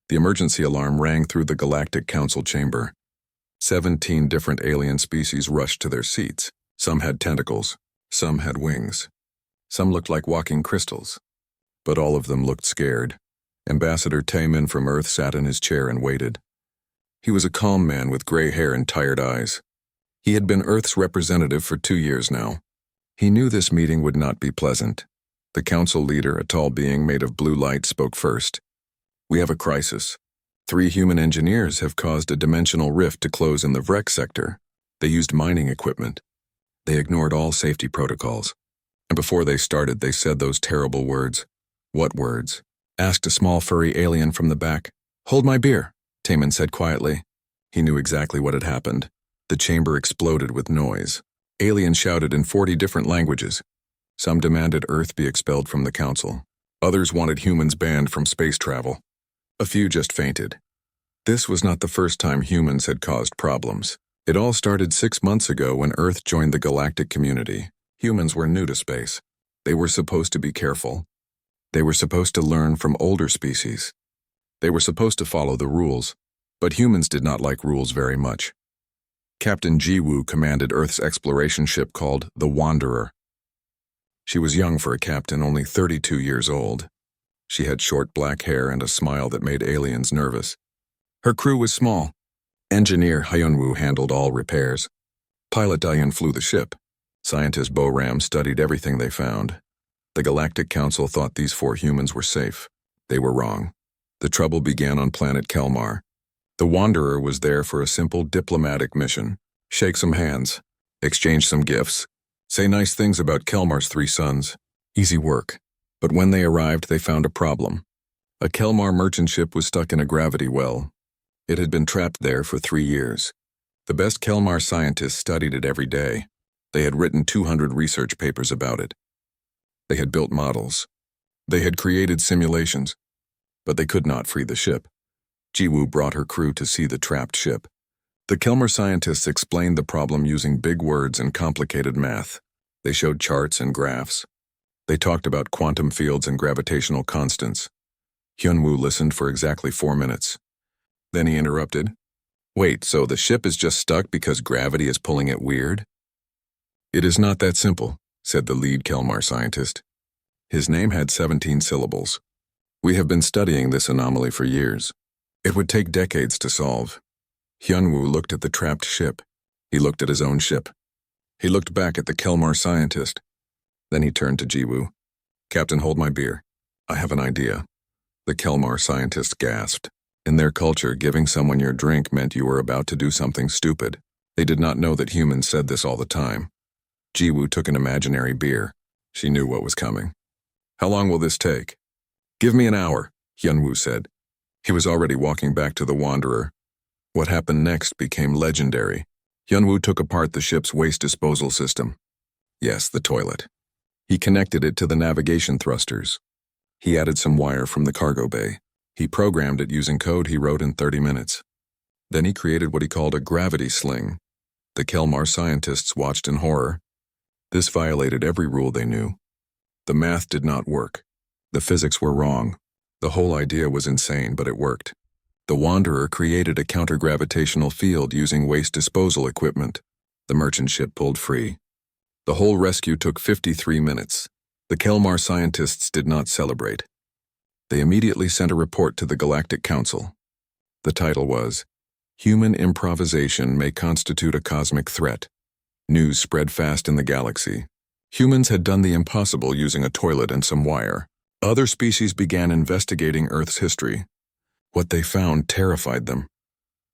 The emergency alarm rang through the Galactic Council chamber. 17 different alien species rushed to their seats. Some had tentacles, some had wings. Some looked like walking crystals. But all of them looked scared. Ambassador Taemin from Earth sat in his chair and waited. He was a calm man with gray hair and tired eyes. He had been Earth's representative for 2 years now. He knew this meeting would not be pleasant. The council leader, a tall being made of blue light, spoke first. "We have a crisis. 3 human engineers have caused a dimensional rift to close in the Vrek sector. They used mining equipment. They ignored all safety protocols. And before they started, they said those terrible words." "What words?" asked a small furry alien from the back. "Hold my beer," Taemin said quietly. He knew exactly what had happened. The chamber exploded with noise. Aliens shouted in 40 different languages. Some demanded Earth be expelled from the council. Others wanted humans banned from space travel. A few just fainted. This was not the first time humans had caused problems. It all started 6 months ago when Earth joined the galactic community. Humans were new to space. They were supposed to be careful. They were supposed to learn from older species. They were supposed to follow the rules, but humans did not like rules very much. Captain Jiwoo commanded Earth's exploration ship called the Wanderer. She was young for a captain, only 32 years old. She had short black hair and a smile that made aliens nervous. Her crew was small. Engineer Hyunwoo handled all repairs. Pilot Dayan flew the ship. Scientist Bo Ram studied everything they found. The Galactic Council thought these 4 humans were safe. They were wrong. The trouble began on planet Kelmar. The Wanderer was there for a simple diplomatic mission. Shake some hands, exchange some gifts, say nice things about Kelmar's 3 sons. Easy work. But when they arrived, they found a problem. A Kelmar merchant ship was stuck in a gravity well. It had been trapped there for 3 years. The best Kelmar scientists studied it every day. They had written 200 research papers about it. They had built models. They had created simulations. But they could not free the ship. Jiwoo brought her crew to see the trapped ship. The Kelmar scientists explained the problem using big words and complicated math. They showed charts and graphs. They talked about quantum fields and gravitational constants. Hyunwoo listened for exactly 4 minutes. Then he interrupted. "Wait, so the ship is just stuck because gravity is pulling it weird?" "It is not that simple," said the lead Kelmar scientist. His name had 17 syllables. "We have been studying this anomaly for years. It would take decades to solve." Hyunwoo looked at the trapped ship. He looked at his own ship. He looked back at the Kelmar scientist. Then he turned to Jiwoo. "Captain, hold my beer. I have an idea." The Kelmar scientist gasped. In their culture, giving someone your drink meant you were about to do something stupid. They did not know that humans said this all the time. Jiwoo took an imaginary beer. She knew what was coming. "How long will this take?" "Give me an hour," Hyunwoo said. He was already walking back to the Wanderer. What happened next became legendary. Hyunwoo took apart the ship's waste disposal system. Yes, the toilet. He connected it to the navigation thrusters. He added some wire from the cargo bay. He programmed it using code he wrote in 30 minutes. Then he created what he called a gravity sling. The Kelmar scientists watched in horror. This violated every rule they knew. The math did not work. The physics were wrong. The whole idea was insane, but it worked. The Wanderer created a counter-gravitational field using waste disposal equipment. The merchant ship pulled free. The whole rescue took 53 minutes. The Kelmar scientists did not celebrate. They immediately sent a report to the Galactic Council. The title was, "Human Improvisation May Constitute a Cosmic Threat." News spread fast in the galaxy. Humans had done the impossible using a toilet and some wire. Other species began investigating Earth's history. What they found terrified them.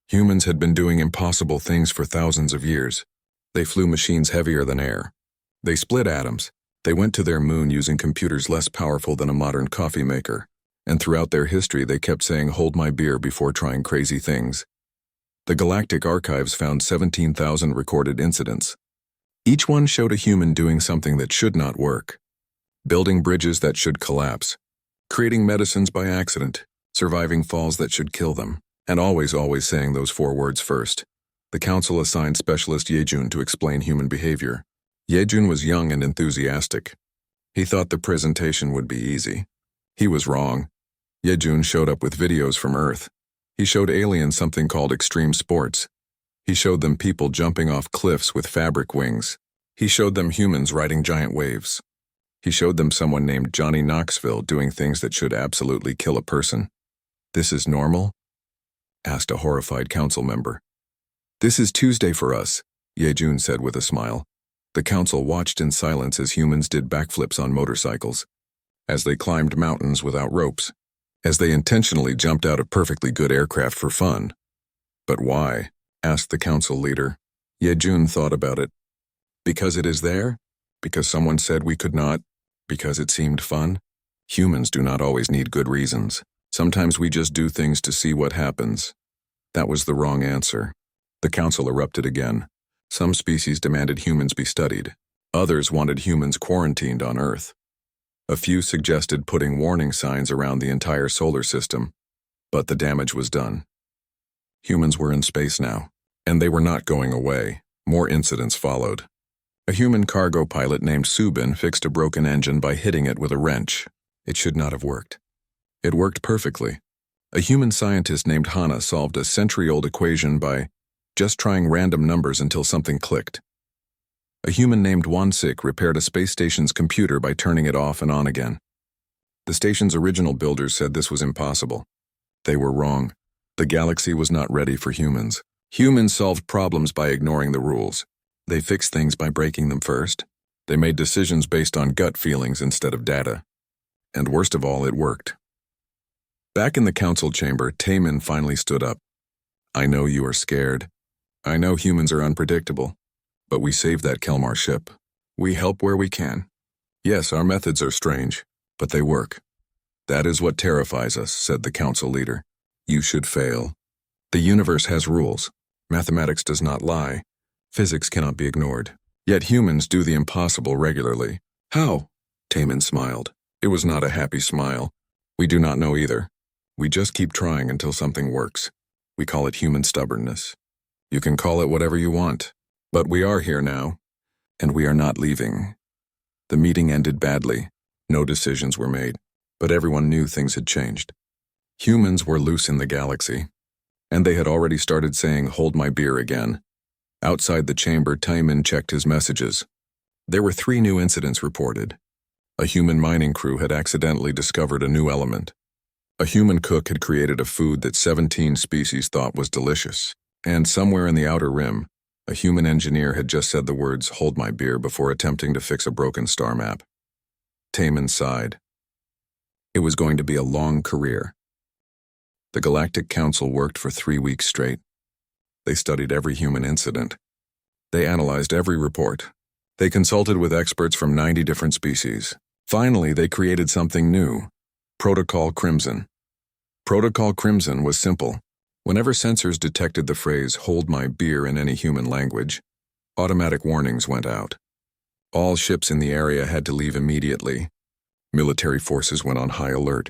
Humans had been doing impossible things for thousands of years. They flew machines heavier than air. They split atoms. They went to their moon using computers less powerful than a modern coffee maker. And throughout their history, they kept saying, "Hold my beer," before trying crazy things. The Galactic Archives found 17,000 recorded incidents. Each one showed a human doing something that should not work. Building bridges that should collapse. Creating medicines by accident. Surviving falls that should kill them. And always saying those 4 words first. The council assigned specialist Yejun to explain human behavior. Yejun was young and enthusiastic. He thought the presentation would be easy. He was wrong. Yejun showed up with videos from Earth. He showed aliens something called extreme sports. He showed them people jumping off cliffs with fabric wings. He showed them humans riding giant waves. He showed them someone named Johnny Knoxville doing things that should absolutely kill a person. "This is normal?" asked a horrified council member. "This is Tuesday for us," Yejun said with a smile. The council watched in silence as humans did backflips on motorcycles, as they climbed mountains without ropes, as they intentionally jumped out of perfectly good aircraft for fun. "But why?" asked the council leader. Yejun thought about it. "Because it is there? Because someone said we could not? Because it seemed fun? Humans do not always need good reasons. Sometimes we just do things to see what happens." That was the wrong answer. The council erupted again. Some species demanded humans be studied. Others wanted humans quarantined on Earth. A few suggested putting warning signs around the entire solar system, but the damage was done. Humans were in space now, and they were not going away. More incidents followed. A human cargo pilot named Subin fixed a broken engine by hitting it with a wrench. It should not have worked. It worked perfectly. A human scientist named Hana solved a century-old equation by just trying random numbers until something clicked. A human named Wansik repaired a space station's computer by turning it off and on again. The station's original builders said this was impossible. They were wrong. The galaxy was not ready for humans. Humans solved problems by ignoring the rules. They fixed things by breaking them first. They made decisions based on gut feelings instead of data. And worst of all, it worked. Back in the council chamber, Taemin finally stood up. "I know you are scared. I know humans are unpredictable. But we saved that Kelmar ship. We help where we can. Yes, our methods are strange, but they work. That is what terrifies us," said the council leader. "You should fail. The universe has rules. Mathematics does not lie. Physics cannot be ignored. Yet humans do the impossible regularly." "How?" Taemin smiled. It was not a happy smile. "We do not know either. We just keep trying until something works. We call it human stubbornness. You can call it whatever you want. But we are here now, and we are not leaving." The meeting ended badly. No decisions were made, but everyone knew things had changed. Humans were loose in the galaxy, and they had already started saying, "Hold my beer" again. Outside the chamber, Taemin checked his messages. There were 3 new incidents reported. A human mining crew had accidentally discovered a new element. A human cook had created a food that 17 species thought was delicious. And somewhere in the outer rim, a human engineer had just said the words, "Hold my beer," before attempting to fix a broken star map. Taemin sighed. It was going to be a long career. The Galactic Council worked for 3 weeks straight. They studied every human incident. They analyzed every report. They consulted with experts from 90 different species. Finally, they created something new: Protocol Crimson. Protocol Crimson was simple. Whenever sensors detected the phrase, "Hold my beer" in any human language, automatic warnings went out. All ships in the area had to leave immediately. Military forces went on high alert,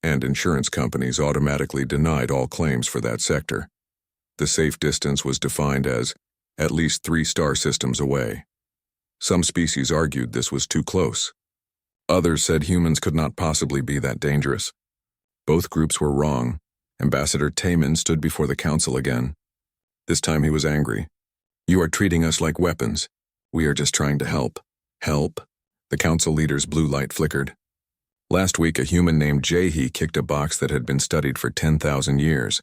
and insurance companies automatically denied all claims for that sector. The safe distance was defined as at least 3 star systems away. Some species argued this was too close. Others said humans could not possibly be that dangerous. Both groups were wrong. Ambassador Taemin stood before the council again. This time he was angry. "You are treating us like weapons. We are just trying to help." "Help?" The council leader's blue light flickered. Last week, a human named Jae-hee kicked a box that had been studied for 10,000 years.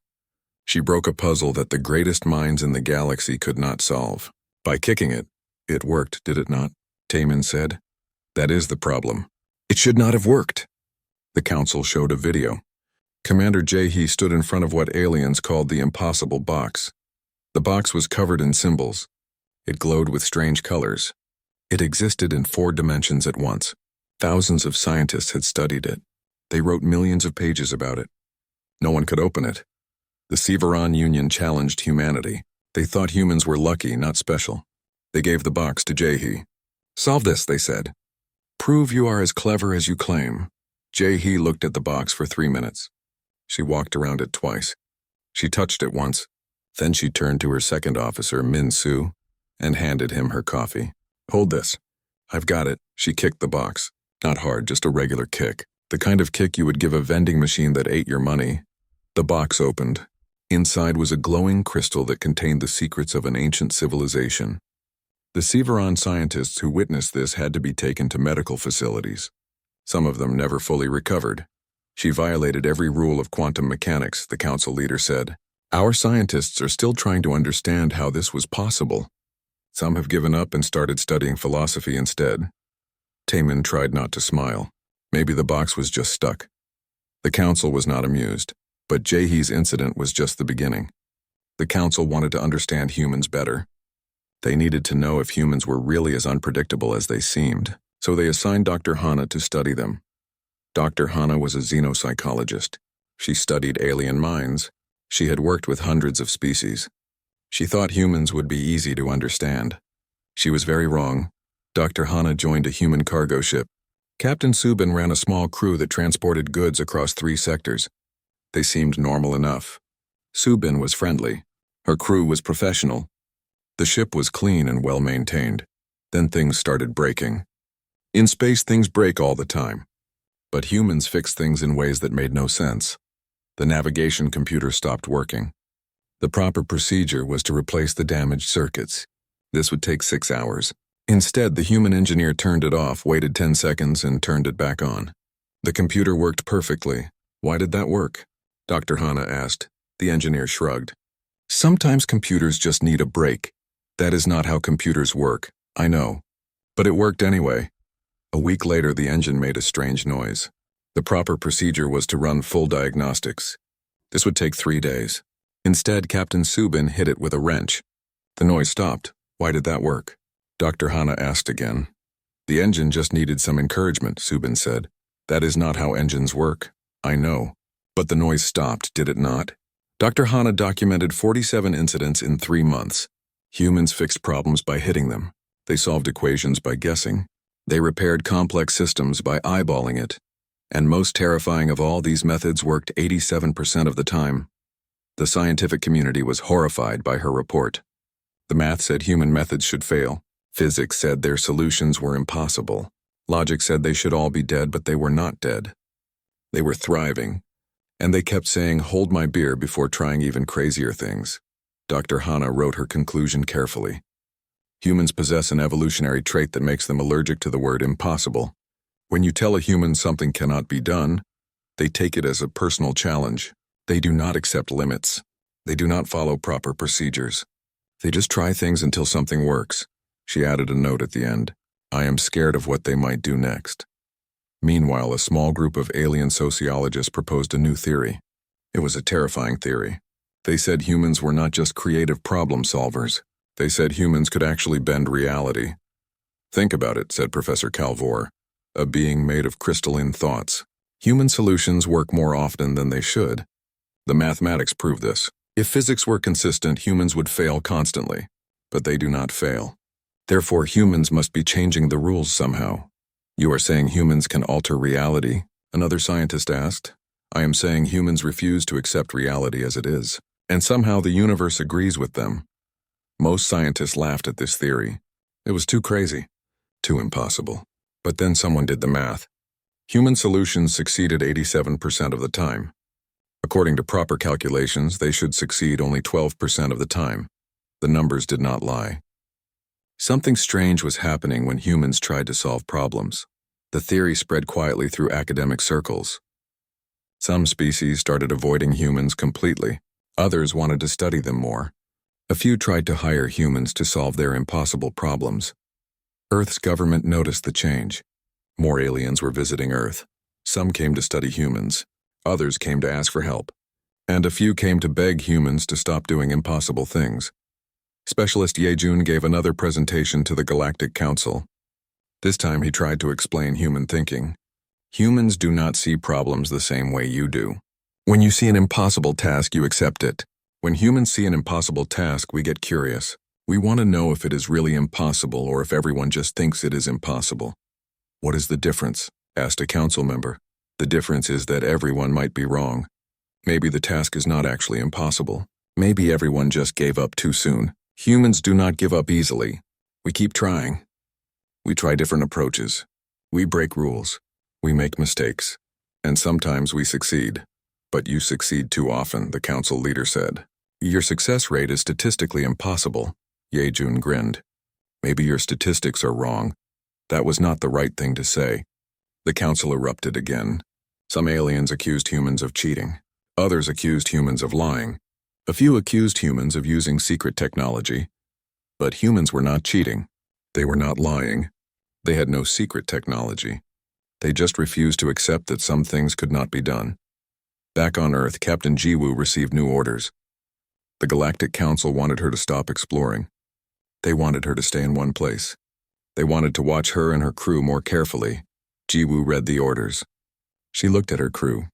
She broke a puzzle that the greatest minds in the galaxy could not solve. By kicking it, it worked, did it not? Taemin said. "That is the problem. It should not have worked." The council showed a video. Commander Jae-hee stood in front of what aliens called the impossible box. The box was covered in symbols. It glowed with strange colors. It existed in 4 dimensions at once. Thousands of scientists had studied it. They wrote millions of pages about it. No one could open it. The Severan Union challenged humanity. They thought humans were lucky, not special. They gave the box to Jae-hee. "Solve this," they said. "Prove you are as clever as you claim." Jae-hee looked at the box for 3 minutes. She walked around it twice. She touched it once. Then she turned to her second officer, Min Soo, and handed him her coffee. "Hold this. I've got it." She kicked the box. Not hard, just a regular kick. The kind of kick you would give a vending machine that ate your money. The box opened. Inside was a glowing crystal that contained the secrets of an ancient civilization. The Severon scientists who witnessed this had to be taken to medical facilities. Some of them never fully recovered. She violated every rule of quantum mechanics, the council leader said. Our scientists are still trying to understand how this was possible. Some have given up and started studying philosophy instead. Taemin tried not to smile. Maybe the box was just stuck. The council was not amused, but Jaehee's incident was just the beginning. The council wanted to understand humans better. They needed to know if humans were really as unpredictable as they seemed, so they assigned Dr. Hana to study them. Dr. Hana was a xenopsychologist. She studied alien minds. She had worked with hundreds of species. She thought humans would be easy to understand. She was very wrong. Dr. Hana joined a human cargo ship. Captain Subin ran a small crew that transported goods across 3 sectors. They seemed normal enough. Subin was friendly. Her crew was professional. The ship was clean and well-maintained. Then things started breaking. In space, things break all the time. But humans fixed things in ways that made no sense. The navigation computer stopped working. The proper procedure was to replace the damaged circuits. This would take 6 hours. Instead, the human engineer turned it off, waited 10 seconds, and turned it back on. The computer worked perfectly. Why did that work? Dr. Hana asked. The engineer shrugged. Sometimes computers just need a break. That is not how computers work, I know. But it worked anyway. A week later, the engine made a strange noise. The proper procedure was to run full diagnostics. This would take 3 days. Instead, Captain Subin hit it with a wrench. The noise stopped. Why did that work? Dr. Hana asked again. The engine just needed some encouragement, Subin said. That is not how engines work. I know. But the noise stopped, did it not? Dr. Hana documented 47 incidents in 3 months. Humans fixed problems by hitting them. They solved equations by guessing. They repaired complex systems by eyeballing it. And most terrifying of all, these methods worked 87% of the time. The scientific community was horrified by her report. The math said human methods should fail. Physics said their solutions were impossible. Logic said they should all be dead, but they were not dead. They were thriving. And they kept saying, "Hold my beer," before trying even crazier things. Dr. Hana wrote her conclusion carefully. Humans possess an evolutionary trait that makes them allergic to the word impossible. When you tell a human something cannot be done, they take it as a personal challenge. They do not accept limits. They do not follow proper procedures. They just try things until something works. She added a note at the end. I am scared of what they might do next. Meanwhile, a small group of alien sociologists proposed a new theory. It was a terrifying theory. They said humans were not just creative problem solvers. They said humans could actually bend reality. Think about it, said Professor Calvor, a being made of crystalline thoughts. Human solutions work more often than they should. The mathematics prove this. If physics were consistent, humans would fail constantly. But they do not fail. Therefore, humans must be changing the rules somehow. You are saying humans can alter reality? Another scientist asked. I am saying humans refuse to accept reality as it is. And somehow the universe agrees with them. Most scientists laughed at this theory. It was too crazy, too impossible. But then someone did the math. Human solutions succeeded 87% of the time. According to proper calculations, they should succeed only 12% of the time. The numbers did not lie. Something strange was happening when humans tried to solve problems. The theory spread quietly through academic circles. Some species started avoiding humans completely. Others wanted to study them more. A few tried to hire humans to solve their impossible problems. Earth's government noticed the change. More aliens were visiting Earth. Some came to study humans. Others came to ask for help. And a few came to beg humans to stop doing impossible things. Specialist Yejun gave another presentation to the Galactic Council. This time he tried to explain human thinking. Humans do not see problems the same way you do. When you see an impossible task, you accept it. When humans see an impossible task, we get curious. We want to know if it is really impossible or if everyone just thinks it is impossible. What is the difference? Asked a council member. The difference is that everyone might be wrong. Maybe the task is not actually impossible. Maybe everyone just gave up too soon. Humans do not give up easily. We keep trying. We try different approaches. We break rules. We make mistakes. And sometimes we succeed. But you succeed too often, the council leader said. Your success rate is statistically impossible. Yejun grinned. Maybe your statistics are wrong. That was not the right thing to say. The council erupted again. Some aliens accused humans of cheating. Others accused humans of lying. A few accused humans of using secret technology. But humans were not cheating. They were not lying. They had no secret technology. They just refused to accept that some things could not be done. Back on Earth, Captain Jiwoo received new orders. The Galactic Council wanted her to stop exploring. They wanted her to stay in one place. They wanted to watch her and her crew more carefully. Jiwoo read the orders. She looked at her crew.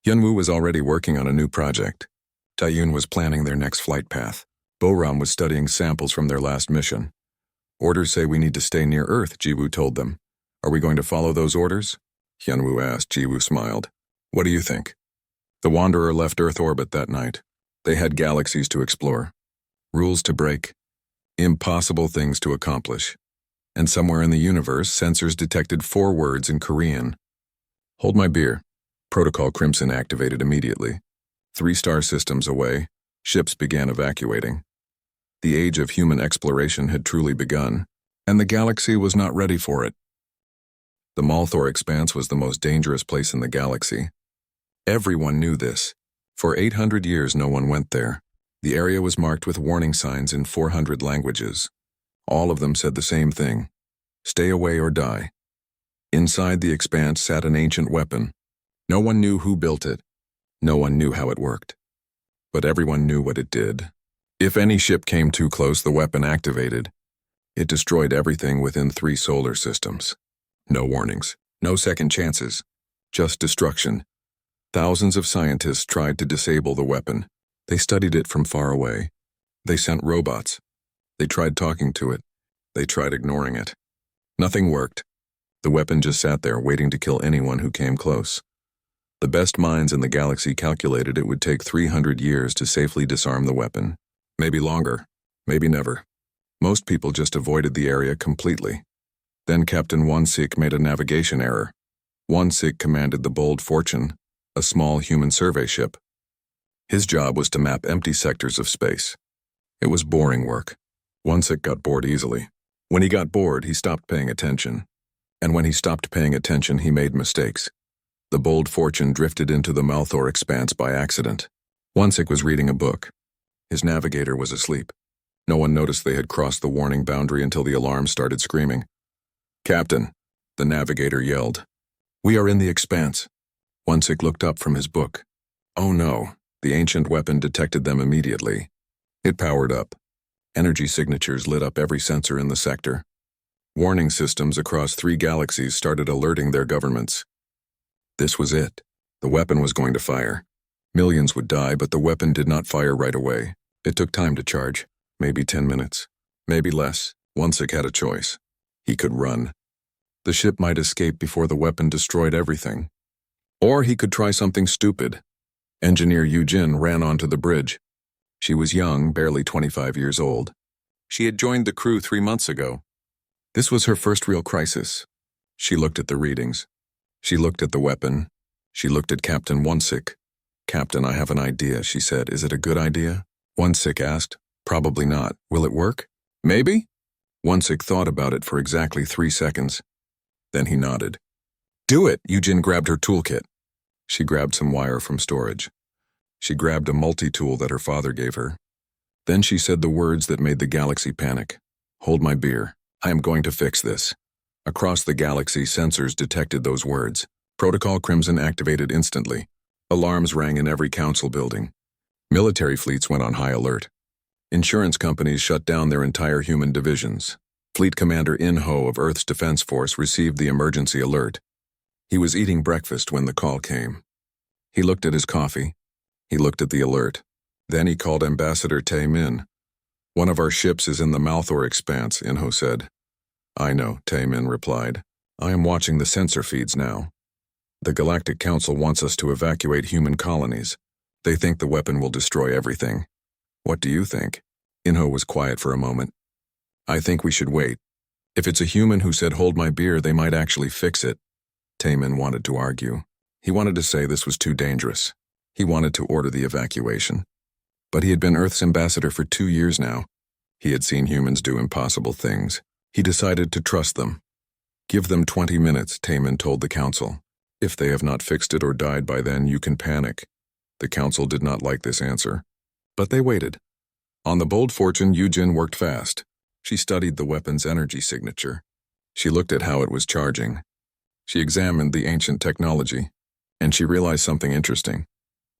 Hyunwoo was already working on a new project. Taeyun was planning their next flight path. Boram was studying samples from their last mission. Orders say we need to stay near Earth, Jiwoo told them. Are we going to follow those orders? Hyunwoo asked. Jiwoo smiled. What do you think? The Wanderer left Earth orbit that night. They had galaxies to explore. Rules to break. Impossible things to accomplish. And somewhere in the universe, sensors detected 4 words in Korean. Hold my beer. Protocol Crimson activated immediately. 3 star systems away, ships began evacuating. The age of human exploration had truly begun, and the galaxy was not ready for it. The Malthor Expanse was the most dangerous place in the galaxy. Everyone knew this. For 800 years no one went there. The area was marked with warning signs in 400 languages. All of them said the same thing. Stay away or die. Inside the expanse sat an ancient weapon. No one knew who built it. No one knew how it worked. But everyone knew what it did. If any ship came too close, the weapon activated. It destroyed everything within 3 solar systems. No warnings, no second chances, just destruction. Thousands of scientists tried to disable the weapon. They studied it from far away. They sent robots. They tried talking to it. They tried ignoring it. Nothing worked. The weapon just sat there waiting to kill anyone who came close. The best minds in the galaxy calculated it would take 300 years to safely disarm the weapon. Maybe longer, maybe never. Most people just avoided the area completely. Then Captain Wonsik made a navigation error. Wonsik commanded the Bold Fortune, a small human survey ship. His job was to map empty sectors of space. It was boring work. Wonsik got bored easily. When he got bored, he stopped paying attention. And when he stopped paying attention, he made mistakes. The Bold Fortune drifted into the Malthor Expanse by accident. Wonsik was reading a book. His navigator was asleep. No one noticed they had crossed the warning boundary until the alarm started screaming. Captain, the navigator yelled. We are in the Expanse. Wonsik looked up from his book. Oh no, the ancient weapon detected them immediately. It powered up. Energy signatures lit up every sensor in the sector. Warning systems across 3 galaxies started alerting their governments. This was it. The weapon was going to fire. Millions would die, but the weapon did not fire right away. It took time to charge. Maybe 10 minutes. Maybe less. Wonsik had a choice. He could run. The ship might escape before the weapon destroyed everything. Or he could try something stupid. Engineer Yujin ran onto the bridge. She was young, barely 25 years old. She had joined the crew 3 months ago. This was her first real crisis. She looked at the readings. She looked at the weapon. She looked at Captain Wonsik. Captain, I have an idea, she said. Is it a good idea? Wonsik asked. Probably not. Will it work? Maybe? Wonsik thought about it for exactly 3 seconds. Then he nodded. Do it! Yujin grabbed her toolkit. She grabbed some wire from storage. She grabbed a multi-tool that her father gave her. Then she said the words that made the galaxy panic. Hold my beer. I am going to fix this. Across the galaxy, sensors detected those words. Protocol Crimson activated instantly. Alarms rang in every council building. Military fleets went on high alert. Insurance companies shut down their entire human divisions. Fleet Commander In-Ho of Earth's Defense Force received the emergency alert. He was eating breakfast when the call came. He looked at his coffee. He looked at the alert. Then he called Ambassador Tae-min. One of our ships is in the Malthor Expanse, In-Ho said. I know, Tae-min replied. I am watching the sensor feeds now. The Galactic Council wants us to evacuate human colonies. They think the weapon will destroy everything. What do you think? In-Ho was quiet for a moment. I think we should wait. If it's a human who said hold my beer, they might actually fix it. Tae-min wanted to argue. He wanted to say this was too dangerous. He wanted to order the evacuation. But he had been Earth's ambassador for 2 years now. He had seen humans do impossible things. He decided to trust them. Give them 20 minutes, Taman told the council. If they have not fixed it or died by then, you can panic. The council did not like this answer. But they waited. On the Bold Fortune, Yujin worked fast. She studied the weapon's energy signature. She looked at how it was charging. She examined the ancient technology. And she realized something interesting.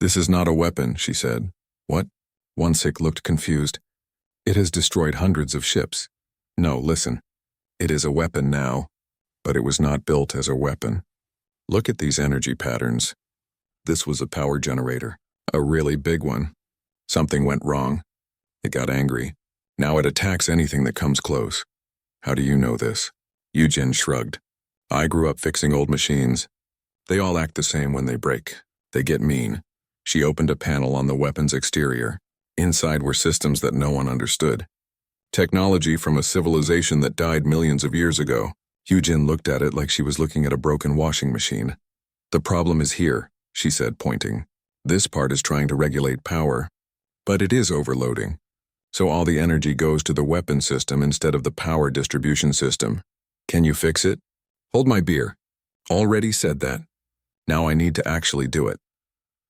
This is not a weapon, she said. What? Wonsik looked confused. It has destroyed hundreds of ships. No, listen. It is a weapon now. But it was not built as a weapon. Look at these energy patterns. This was a power generator. A really big one. Something went wrong. It got angry. Now it attacks anything that comes close. How do you know this? Yujin shrugged. I grew up fixing old machines. They all act the same when they break. They get mean. She opened a panel on the weapon's exterior. Inside were systems that no one understood. Technology from a civilization that died millions of years ago. Yujin looked at it like she was looking at a broken washing machine. The problem is here, she said, pointing. This part is trying to regulate power. But it is overloading. So all the energy goes to the weapon system instead of the power distribution system. Can you fix it? Hold my beer. Already said that. Now I need to actually do it.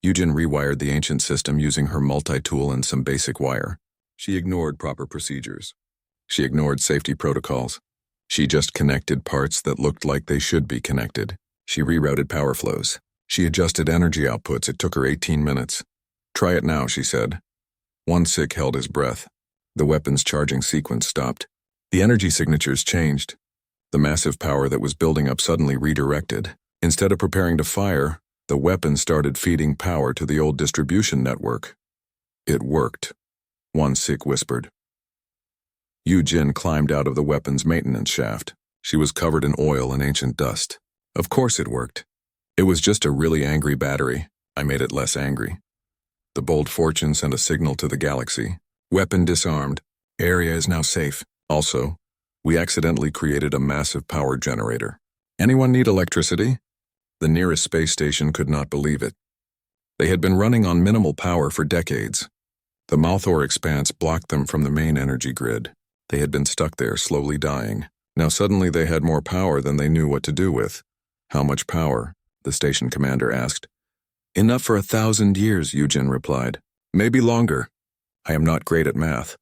Yujin rewired the ancient system using her multi-tool and some basic wire. She ignored proper procedures. She ignored safety protocols. She just connected parts that looked like they should be connected. She rerouted power flows. She adjusted energy outputs. It took her 18 minutes. Try it now, she said. Wonsik held his breath. The weapon's charging sequence stopped. The energy signatures changed. The massive power that was building up suddenly redirected. Instead of preparing to fire, the weapon started feeding power to the old distribution network. It worked, Wonsik whispered. Yujin climbed out of the weapon's maintenance shaft. She was covered in oil and ancient dust. Of course it worked. It was just a really angry battery. I made it less angry. The Bold Fortune sent a signal to the galaxy. Weapon disarmed. Area is now safe. Also, we accidentally created a massive power generator. Anyone need electricity? The nearest space station could not believe it. They had been running on minimal power for decades. The Malthor expanse blocked them from the main energy grid. They had been stuck there, slowly dying. Now suddenly they had more power than they knew what to do with. How much power? The station commander asked. Enough for 1,000 years, Yujin replied. Maybe longer. I am not great at math.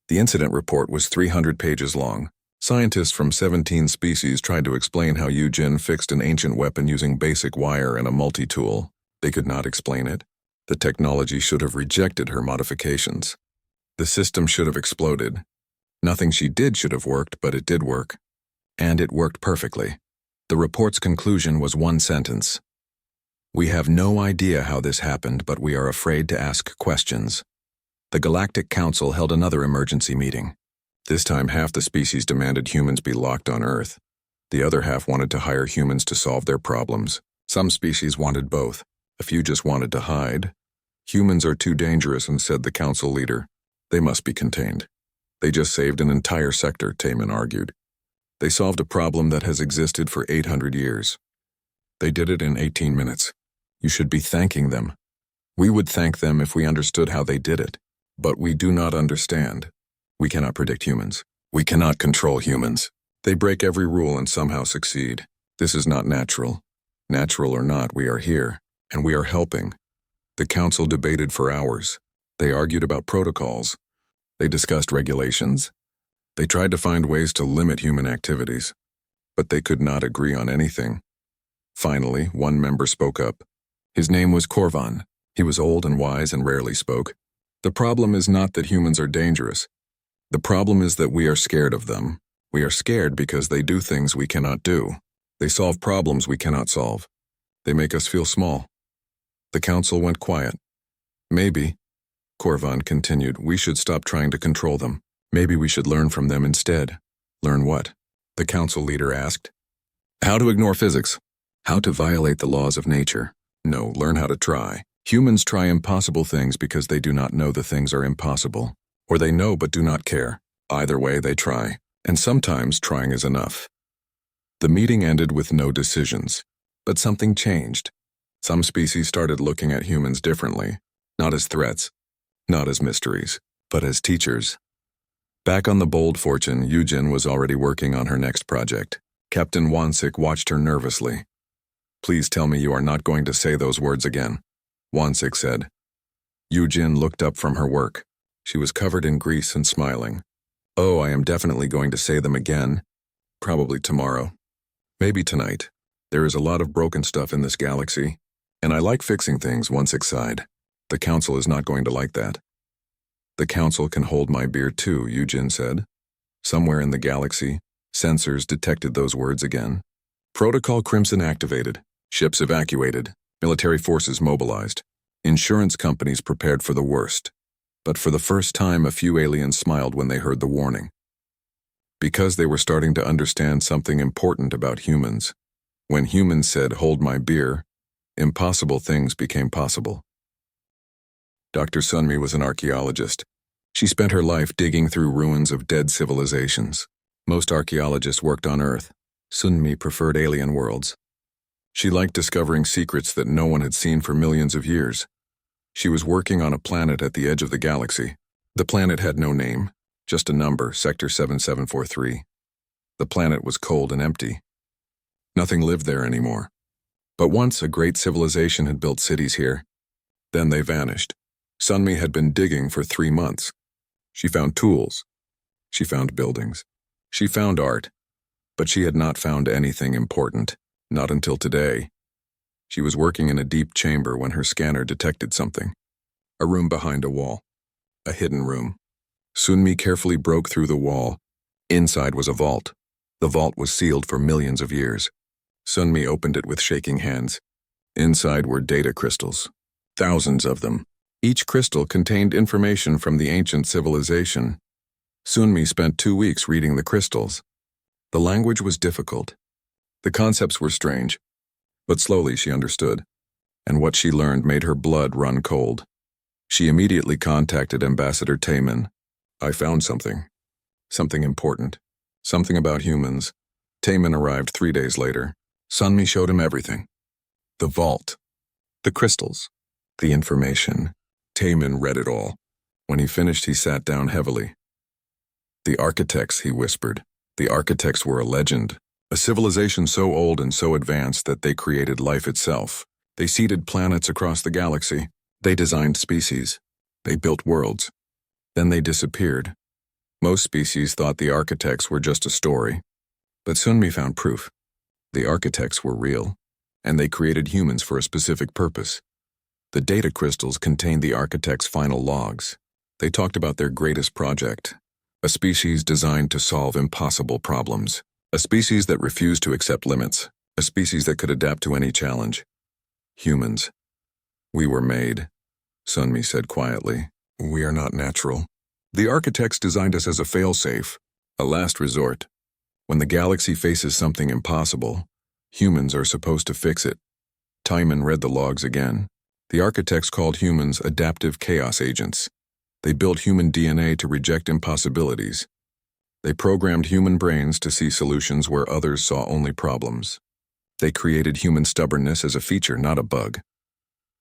The incident report was 300 pages long. Scientists from 17 species tried to explain how Yujin fixed an ancient weapon using basic wire and a multi-tool. They could not explain it. The technology should have rejected her modifications. The system should have exploded. Nothing she did should have worked, but it did work. And it worked perfectly. The report's conclusion was one sentence. We have no idea how this happened, but we are afraid to ask questions. The Galactic Council held another emergency meeting. This time half the species demanded humans be locked on Earth. The other half wanted to hire humans to solve their problems. Some species wanted both. A few just wanted to hide. Humans are too dangerous, and said the council leader. They must be contained. They just saved an entire sector, Taman argued. They solved a problem that has existed for 800 years. They did it in 18 minutes. You should be thanking them. We would thank them if we understood how they did it. But we do not understand. We cannot predict humans. We cannot control humans. They break every rule and somehow succeed. This is not natural. Natural or not, we are here, and we are helping. The council debated for hours. They argued about protocols. They discussed regulations. They tried to find ways to limit human activities. But they could not agree on anything. Finally, one member spoke up. His name was Korvan. He was old and wise and rarely spoke. The problem is not that humans are dangerous. The problem is that we are scared of them. We are scared because they do things we cannot do. They solve problems we cannot solve. They make us feel small. The council went quiet. Maybe, Korvan continued, we should stop trying to control them. Maybe we should learn from them instead. Learn what? The council leader asked. How to ignore physics. How to violate the laws of nature. No, learn how to try. Humans try impossible things because they do not know the things are impossible. Or they know but do not care. Either way, they try. And sometimes trying is enough. The meeting ended with no decisions. But something changed. Some species started looking at humans differently, not as threats, not as mysteries, but as teachers. Back on the Bold Fortune, Yujin was already working on her next project. Captain Wansik watched her nervously. "Please tell me you are not going to say those words again," Wansik said. Yujin looked up from her work. She was covered in grease and smiling. "Oh, I am definitely going to say them again. Probably tomorrow. Maybe tonight. There is a lot of broken stuff in this galaxy, and I like fixing things," Wansik sighed. "The Council is not going to like that." "The Council can hold my beer too," Yujin said. Somewhere in the galaxy, sensors detected those words again. Protocol Crimson activated. Ships evacuated. Military forces mobilized. Insurance companies prepared for the worst. But for the first time, a few aliens smiled when they heard the warning. Because they were starting to understand something important about humans. When humans said, "Hold my beer," impossible things became possible. Dr. Sunmi was an archaeologist. She spent her life digging through ruins of dead civilizations. Most archaeologists worked on Earth. Sunmi preferred alien worlds. She liked discovering secrets that no one had seen for millions of years. She was working on a planet at the edge of the galaxy. The planet had no name, just a number, Sector 7743. The planet was cold and empty. Nothing lived there anymore. But once a great civilization had built cities here. Then they vanished. Sunmi had been digging for 3 months. She found tools. She found buildings. She found art. But she had not found anything important, not until today. She was working in a deep chamber when her scanner detected something. A room behind a wall. A hidden room. Sunmi carefully broke through the wall. Inside was a vault. The vault was sealed for millions of years. Sunmi opened it with shaking hands. Inside were data crystals. Thousands of them. Each crystal contained information from the ancient civilization. Sunmi spent 2 weeks reading the crystals. The language was difficult. The concepts were strange. But slowly she understood. And what she learned made her blood run cold. She immediately contacted Ambassador Taemin. "I found something. Something important. Something about humans." Taemin arrived 3 days later. Sunmi showed him everything. The vault. The crystals. The information. Taemin read it all. When he finished, he sat down heavily. "The architects," he whispered. "The architects were a legend. A civilization so old and so advanced that they created life itself. They seeded planets across the galaxy. They designed species. They built worlds. Then they disappeared. Most species thought the architects were just a story. But Sunmi found proof. The architects were real, and they created humans for a specific purpose. The data crystals contained the architects' final logs. They talked about their greatest project, a species designed to solve impossible problems, a species that refused to accept limits, a species that could adapt to any challenge. Humans. "We were made," Sunmi said quietly. "We are not natural. The architects designed us as a fail-safe, a last resort. When the galaxy faces something impossible, humans are supposed to fix it." Timon read the logs again. The architects called humans adaptive chaos agents. They built human DNA to reject impossibilities. They programmed human brains to see solutions where others saw only problems. They created human stubbornness as a feature, not a bug.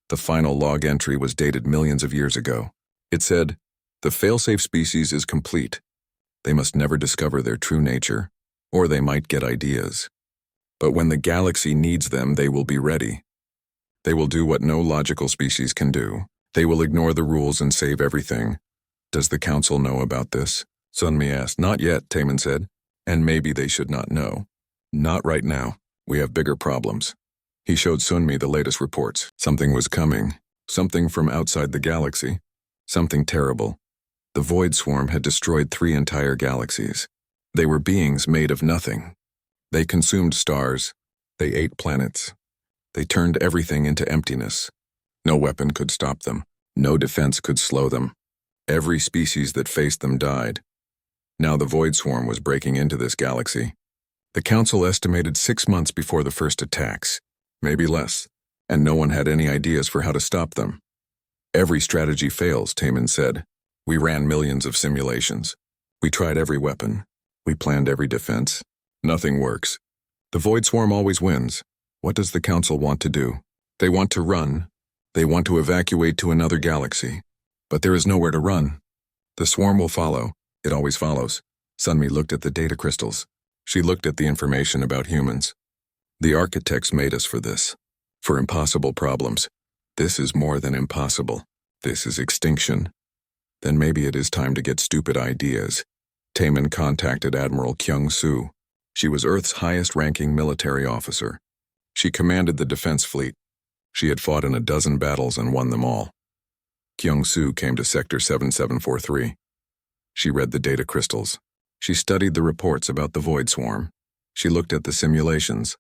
The final log entry was dated millions of years ago. It said, "The failsafe species is complete. They must never discover their true nature, or they might get ideas. But when the galaxy needs them, they will be ready. They will do what no logical species can do. They will ignore the rules and save everything." "Does the Council know about this?" Sunmi asked. "Not yet," Taemin said. "And maybe they should not know. Not right now. We have bigger problems." He showed Sunmi the latest reports. Something was coming. Something from outside the galaxy. Something terrible. The Void Swarm had destroyed 3 entire galaxies. They were beings made of nothing. They consumed stars. They ate planets. They turned everything into emptiness. No weapon could stop them. No defense could slow them. Every species that faced them died. Now the Void Swarm was breaking into this galaxy. The Council estimated 6 months before the first attacks, maybe less, and no one had any ideas for how to stop them. "Every strategy fails," Taemin said. "We ran millions of simulations. We tried every weapon. We planned every defense. Nothing works. The Void Swarm always wins. What does the Council want to do?" They want to run. They want to evacuate to another galaxy. But there is nowhere to run. The swarm will follow. It always follows. Sunmi looked at the data crystals. She looked at the information about humans. The architects made us for this. For impossible problems. This is more than impossible. This is extinction. Then maybe it is time to get stupid ideas. Taemin contacted Admiral Kyung-soo. She was Earth's highest-ranking military officer. She commanded the defense fleet. She had fought in 12 battles and won them all. Kyung-soo came to Sector 7743. She read the data crystals. She studied the reports about the Void Swarm. She looked at the simulations.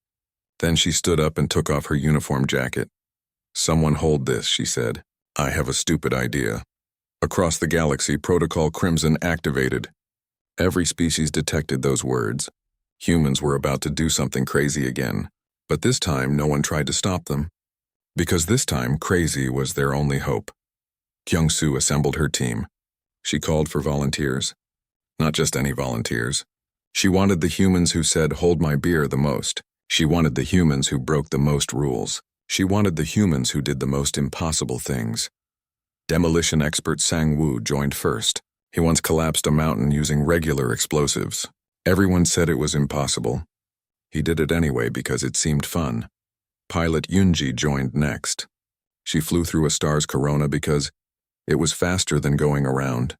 Then she stood up and took off her uniform jacket. "Someone hold this," she said. "I have a stupid idea." Across the galaxy, Protocol Crimson activated. Every species detected those words. Humans were about to do something crazy again, but this time no one tried to stop them. Because this time, crazy was their only hope. Kyung-soo assembled her team. She called for volunteers. Not just any volunteers. She wanted the humans who said, "Hold my beer," the most. She wanted the humans who broke the most rules. She wanted the humans who did the most impossible things. Demolition expert Sang-woo joined first. He once collapsed a mountain using regular explosives. Everyone said it was impossible. He did it anyway because it seemed fun. Pilot Yoonji joined next. She flew through a star's corona because it was faster than going around.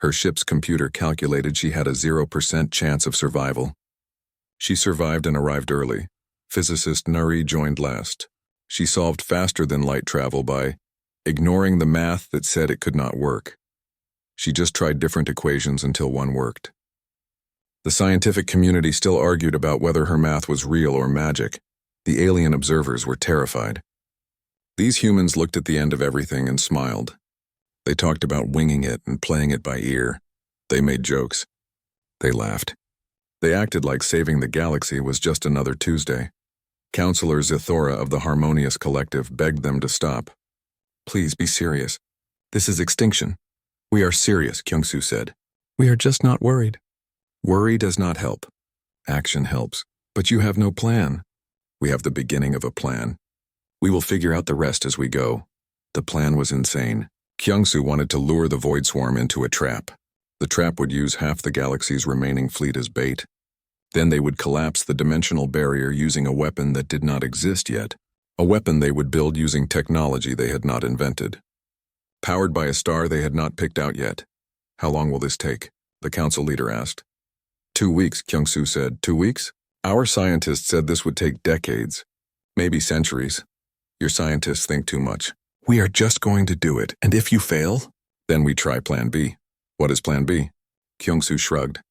Her ship's computer calculated she had a 0% chance of survival. She survived and arrived early. Physicist Nuri joined last. She solved faster than light travel by ignoring the math that said it could not work. She just tried different equations until one worked. The scientific community still argued about whether her math was real or magic. The alien observers were terrified. These humans looked at the end of everything and smiled. They talked about winging it and playing it by ear. They made jokes. They laughed. They acted like saving the galaxy was just another Tuesday. Counselor Zithora of the Harmonious Collective begged them to stop. "Please be serious. This is extinction." "We are serious," Kyung-soo said. "We are just not worried." Worry does not help. Action helps. But you have no plan. We have the beginning of a plan. We will figure out the rest as we go. The plan was insane. Kyung-soo wanted to lure the Void Swarm into a trap. The trap would use half the galaxy's remaining fleet as bait. Then they would collapse the dimensional barrier using a weapon that did not exist yet. A weapon they would build using technology they had not invented. Powered by a star they had not picked out yet. "How long will this take?" the council leader asked. 2 weeks, Kyung-soo said. 2 weeks? Our scientists said this would take decades. Maybe centuries. Your scientists think too much. We are just going to do it, and if you fail, then we try Plan B. What is Plan B? Kyung-soo shrugged.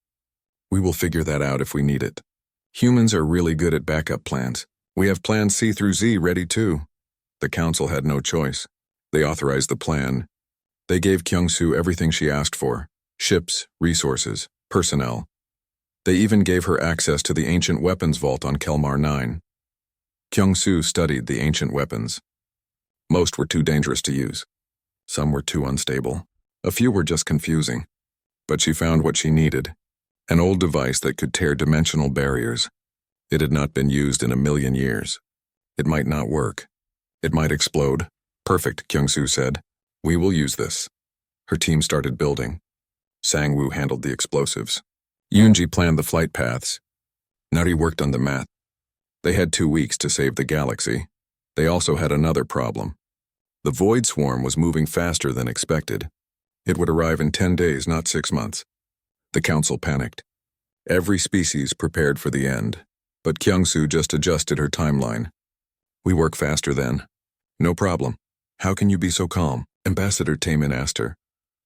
We will figure that out if we need it. Humans are really good at backup plans. We have Plans C through Z ready too. The council had no choice. They authorized the plan. They gave Kyung-soo everything she asked for. Ships, resources, personnel. They even gave her access to the ancient weapons vault on Kelmar 9. Kyung-soo studied the ancient weapons. Most were too dangerous to use. Some were too unstable. A few were just confusing. But she found what she needed. An old device that could tear dimensional barriers. It had not been used in 1,000,000 years. It might not work. It might explode. Perfect, Kyung-soo said. We will use this. Her team started building. Sang-woo handled the explosives. Yoonji planned the flight paths. Nuri worked on the math. They had 2 weeks to save the galaxy. They also had another problem. The Void Swarm was moving faster than expected. It would arrive in 10 days, not 6 months. The council panicked. Every species prepared for the end, but Kyung-soo just adjusted her timeline. We work faster then. No problem. How can you be so calm? Ambassador Taemin asked her.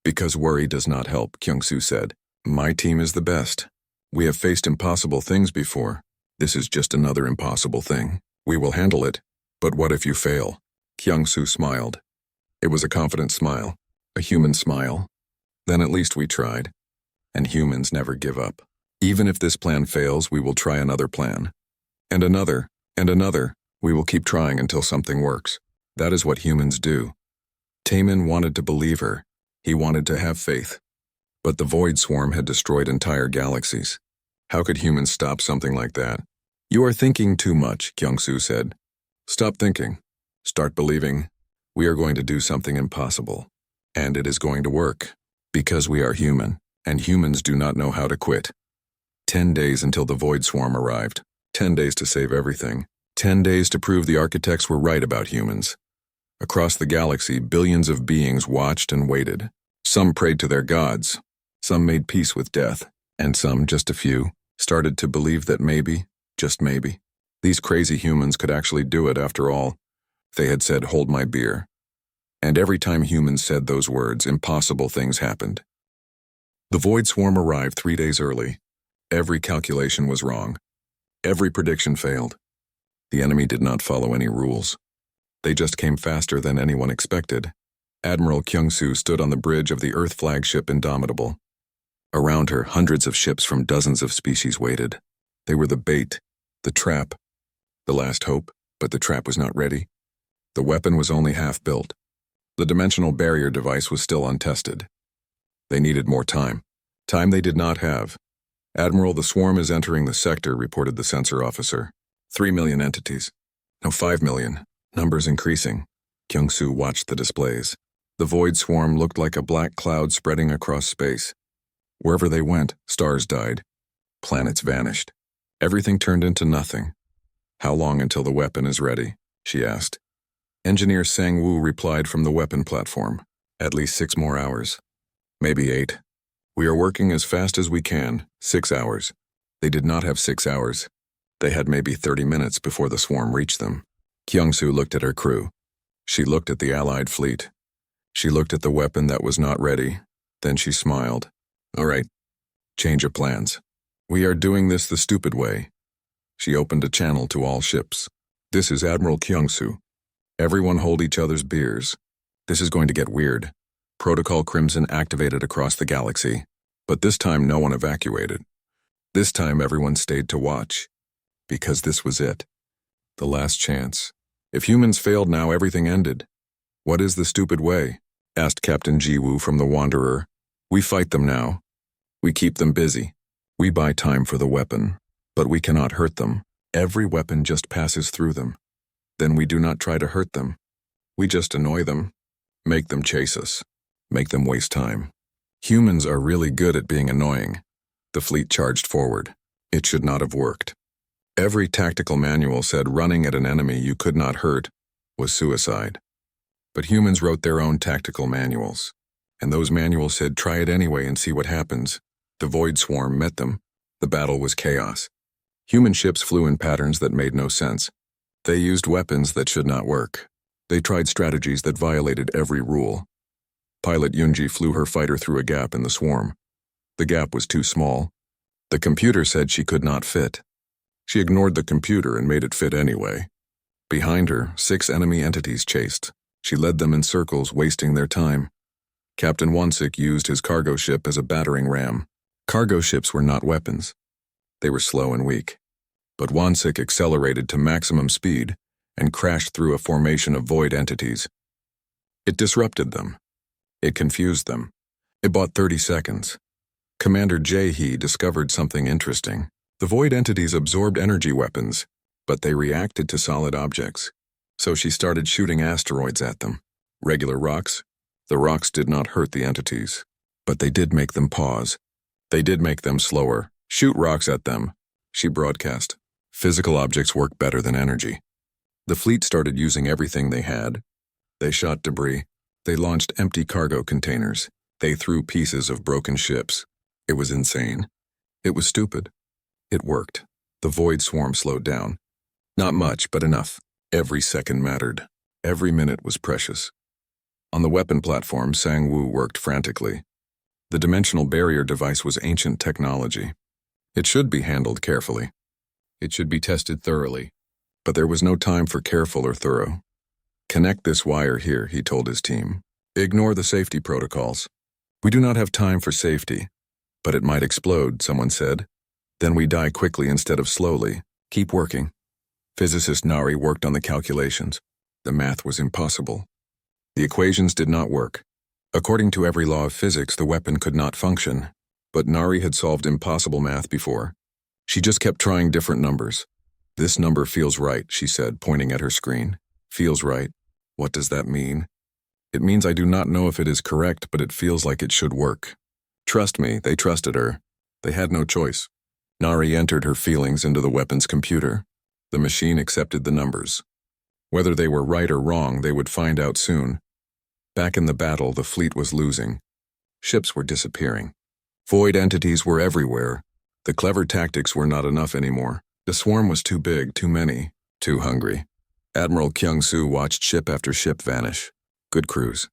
Because worry does not help, Kyung-soo said. My team is the best. We have faced impossible things before. This is just another impossible thing. We will handle it. But what if you fail? Kyung-soo smiled. It was a confident smile, a human smile. Then at least we tried. And humans never give up. Even if this plan fails, we will try another plan. And another, and another. We will keep trying until something works. That is what humans do. Taemin wanted to believe her. He wanted to have faith. But the Void Swarm had destroyed entire galaxies. How could humans stop something like that? You are thinking too much, Kyung-soo said. Stop thinking. Start believing. We are going to do something impossible. And it is going to work. Because we are human, and humans do not know how to quit. 10 days until the Void Swarm arrived. 10 days to save everything. 10 days to prove the architects were right about humans. Across the galaxy, billions of beings watched and waited. Some prayed to their gods. Some made peace with death. And some, just a few, started to believe that maybe, just maybe, these crazy humans could actually do it after all. They had said, "Hold my beer." And every time humans said those words, impossible things happened. The Void Swarm arrived 3 days early. Every calculation was wrong. Every prediction failed. The enemy did not follow any rules. They just came faster than anyone expected. Admiral Kyung-soo stood on the bridge of the Earth flagship Indomitable. Around her, hundreds of ships from dozens of species waited. They were the bait, the trap, the last hope, but the trap was not ready. The weapon was only half built. The dimensional barrier device was still untested. They needed more time. Time they did not have. "Admiral, the swarm is entering the sector," reported the sensor officer. 3 million entities. No, 5 million. Numbers increasing. Kyung-soo watched the displays. The Void Swarm looked like a black cloud spreading across space. Wherever they went, stars died. Planets vanished. Everything turned into nothing. "How long until the weapon is ready?" she asked. Engineer Sang-woo replied from the weapon platform. "At least 6 more hours. Maybe 8. We are working as fast as we can. 6 hours." They did not have 6 hours. They had maybe 30 minutes before the swarm reached them. Kyung-soo looked at her crew. She looked at the Allied fleet. She looked at the weapon that was not ready. Then she smiled. "All right. Change of plans. We are doing this the stupid way." She opened a channel to all ships. "This is Admiral Kyung-soo. Everyone hold each other's beers. This is going to get weird." Protocol Crimson activated across the galaxy. But this time no one evacuated. This time everyone stayed to watch. Because this was it. The last chance. If humans failed now, everything ended. "What is the stupid way?" asked Captain Ji-woo from the Wanderer. "We fight them now. We keep them busy. We buy time for the weapon. But we cannot hurt them. Every weapon just passes through them. Then we do not try to hurt them. We just annoy them. Make them chase us. Make them waste time. Humans are really good at being annoying." The fleet charged forward. It should not have worked. Every tactical manual said running at an enemy you could not hurt was suicide. But humans wrote their own tactical manuals. And those manuals said try it anyway and see what happens. The Void Swarm met them. The battle was chaos. Human ships flew in patterns that made no sense. They used weapons that should not work. They tried strategies that violated every rule. Pilot Yunji flew her fighter through a gap in the swarm. The gap was too small. The computer said she could not fit. She ignored the computer and made it fit anyway. Behind her, 6 enemy entities chased. She led them in circles, wasting their time. Captain Wonsik used his cargo ship as a battering ram. Cargo ships were not weapons. They were slow and weak. But Wonsik accelerated to maximum speed and crashed through a formation of void entities. It disrupted them. It confused them. It bought 30 seconds. Commander Jae-hee discovered something interesting. The void entities absorbed energy weapons, but they reacted to solid objects. So she started shooting asteroids at them. Regular rocks. The rocks did not hurt the entities, but they did make them pause. They did make them slower. "Shoot rocks at them," she broadcast. Physical objects work better than energy. The fleet started using everything they had. They shot debris. They launched empty cargo containers. They threw pieces of broken ships. It was insane. It was stupid. It worked. The Void Swarm slowed down. Not much, but enough. Every second mattered. Every minute was precious. On the weapon platform, Sang-woo worked frantically. The dimensional barrier device was ancient technology. It should be handled carefully. It should be tested thoroughly. But there was no time for careful or thorough. "Connect this wire here," he told his team. "Ignore the safety protocols. We do not have time for safety." "But it might explode," someone said. "Then we die quickly instead of slowly. Keep working." Physicist Nari worked on the calculations. The math was impossible. The equations did not work. According to every law of physics, the weapon could not function. But Nari had solved impossible math before. She just kept trying different numbers. "This number feels right," she said, pointing at her screen. "Feels right. What does that mean? It means I do not know if it is correct, but it feels like it should work. Trust me, they trusted her. They had no choice. Nari entered her feelings into the weapon's computer. The machine accepted the numbers. Whether they were right or wrong, they would find out soon. Back in the battle, the fleet was losing. Ships were disappearing. Void entities were everywhere. The clever tactics were not enough anymore. The swarm was too big, too many, too hungry. Admiral Kyung-soo watched ship after ship vanish. Good crews.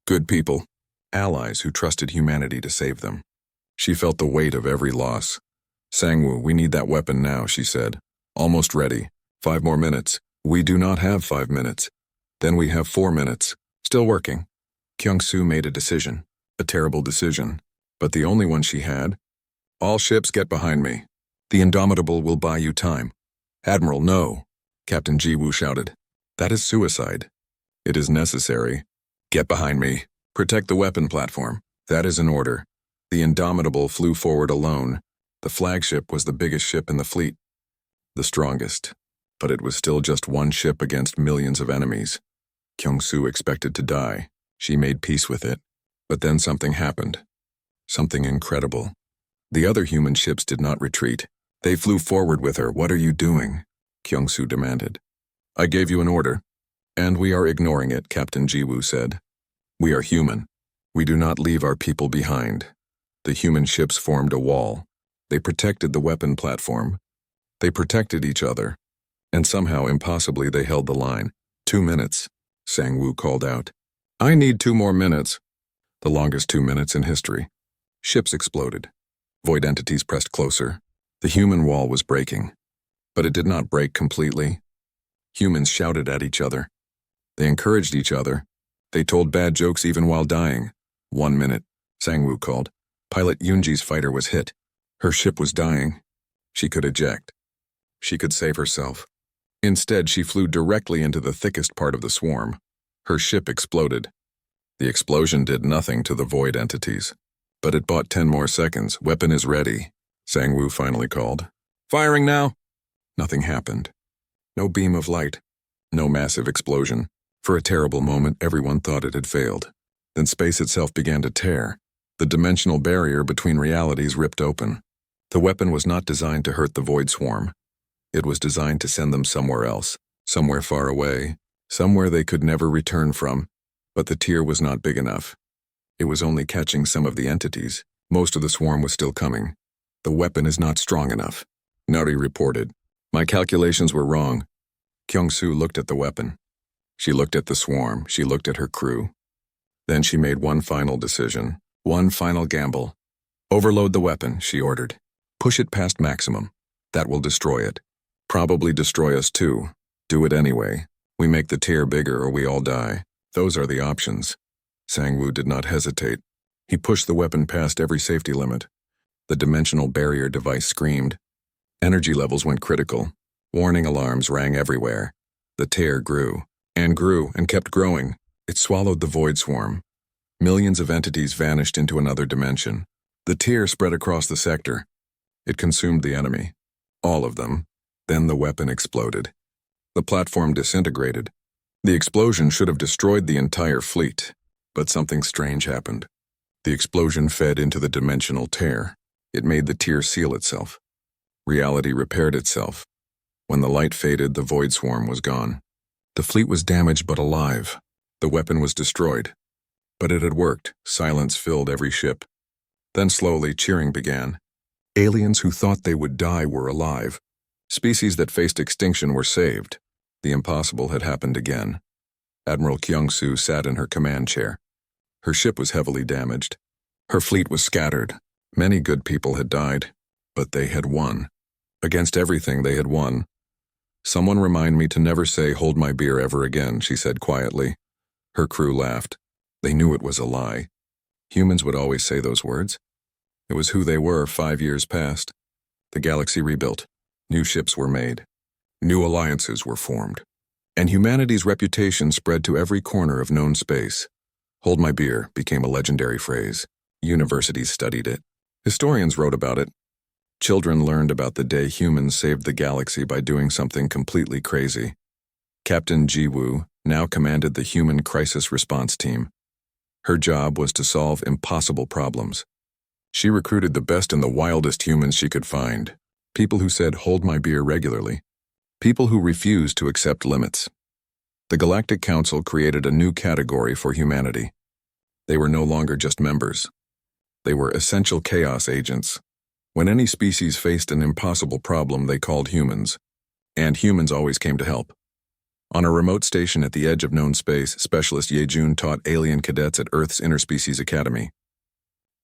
Good people. Allies who trusted humanity to save them. She felt the weight of every loss. "Sang-woo, we need that weapon now," she said. "Almost ready. 5 more minutes." "We do not have 5 minutes." "Then we have 4 minutes." "Still working." Kyung-soo made a decision. A terrible decision. But the only one she had. "All ships get behind me. The Indomitable will buy you time." "Admiral, no," Captain Ji-woo shouted. "That is suicide." "It is necessary." "Get behind me. Protect the weapon platform." "That is an order." The Indomitable flew forward alone. The flagship was the biggest ship in the fleet. The strongest. But it was still just one ship against millions of enemies. Kyung-soo expected to die. She made peace with it. But then something happened. Something incredible. The other human ships did not retreat. They flew forward with her. "What are you doing?" Kyung-soo demanded. "I gave you an order." "And we are ignoring it," Captain Ji-woo said. "We are human. We do not leave our people behind." The human ships formed a wall. They protected the weapon platform. They protected each other. And somehow, impossibly, they held the line. 2 minutes, Sang-woo called out. "I need 2 more minutes." The longest 2 minutes in history. Ships exploded. Void entities pressed closer. The human wall was breaking. But it did not break completely. Humans shouted at each other. They encouraged each other. They told bad jokes even while dying. 1 minute, Sang-woo called. Pilot Yoonji's fighter was hit. Her ship was dying. She could eject. She could save herself. Instead, she flew directly into the thickest part of the swarm. Her ship exploded. The explosion did nothing to the void entities. But it bought 10 more seconds. "Weapon is ready," Sang-woo finally called. "Firing now!" Nothing happened. No beam of light. No massive explosion. For a terrible moment, everyone thought it had failed. Then space itself began to tear. The dimensional barrier between realities ripped open. The weapon was not designed to hurt the void swarm. It was designed to send them somewhere else, somewhere far away, somewhere they could never return from. But the tear was not big enough. It was only catching some of the entities. Most of the swarm was still coming. "The weapon is not strong enough," Nari reported. "My calculations were wrong." Kyung-soo looked at the weapon. She looked at the swarm. She looked at her crew. Then she made one final decision. One final gamble. "Overload the weapon," she ordered. "Push it past maximum. That will destroy it. Probably destroy us too. Do it anyway. We make the tear bigger or we all die. Those are the options." Sang-woo did not hesitate. He pushed the weapon past every safety limit. The dimensional barrier device screamed. Energy levels went critical. Warning alarms rang everywhere. The tear grew and kept growing. It swallowed the void swarm. Millions of entities vanished into another dimension. The tear spread across the sector. It consumed the enemy. All of them. Then the weapon exploded. The platform disintegrated. The explosion should have destroyed the entire fleet. But something strange happened. The explosion fed into the dimensional tear. It made the tear seal itself. Reality repaired itself. When the light faded, the void swarm was gone. The fleet was damaged but alive. The weapon was destroyed. But it had worked. Silence filled every ship. Then slowly, cheering began. Aliens who thought they would die were alive. Species that faced extinction were saved. The impossible had happened again. Admiral Kyung-soo sat in her command chair. Her ship was heavily damaged. Her fleet was scattered. Many good people had died. But they had won. Against everything, they had won. "Someone remind me to never say 'hold my beer' ever again," she said quietly. Her crew laughed. They knew it was a lie. Humans would always say those words. It was who they were 5 years past. The galaxy rebuilt. New ships were made. New alliances were formed. And humanity's reputation spread to every corner of known space. "Hold my beer" became a legendary phrase. Universities studied it. Historians wrote about it. Children learned about the day humans saved the galaxy by doing something completely crazy. Captain Ji-woo, now commanded the Human Crisis Response Team. Her job was to solve impossible problems. She recruited the best and the wildest humans she could find, people who said, "Hold my beer" regularly, people who refused to accept limits. The Galactic Council created a new category for humanity. They were no longer just members. They were essential chaos agents. When any species faced an impossible problem, they called humans, and humans always came to help. On a remote station at the edge of known space, Specialist Yejun taught alien cadets at Earth's Interspecies Academy.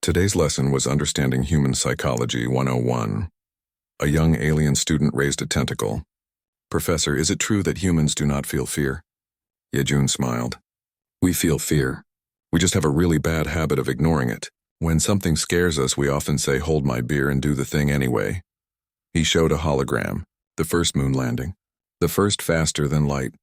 Today's lesson was Understanding Human Psychology 101. A young alien student raised a tentacle. "Professor, is it true that humans do not feel fear?" Yejun smiled. "We feel fear. We just have a really bad habit of ignoring it. When something scares us, we often say, 'Hold my beer,' and do the thing anyway." He showed a hologram, the first moon landing, the first faster than light,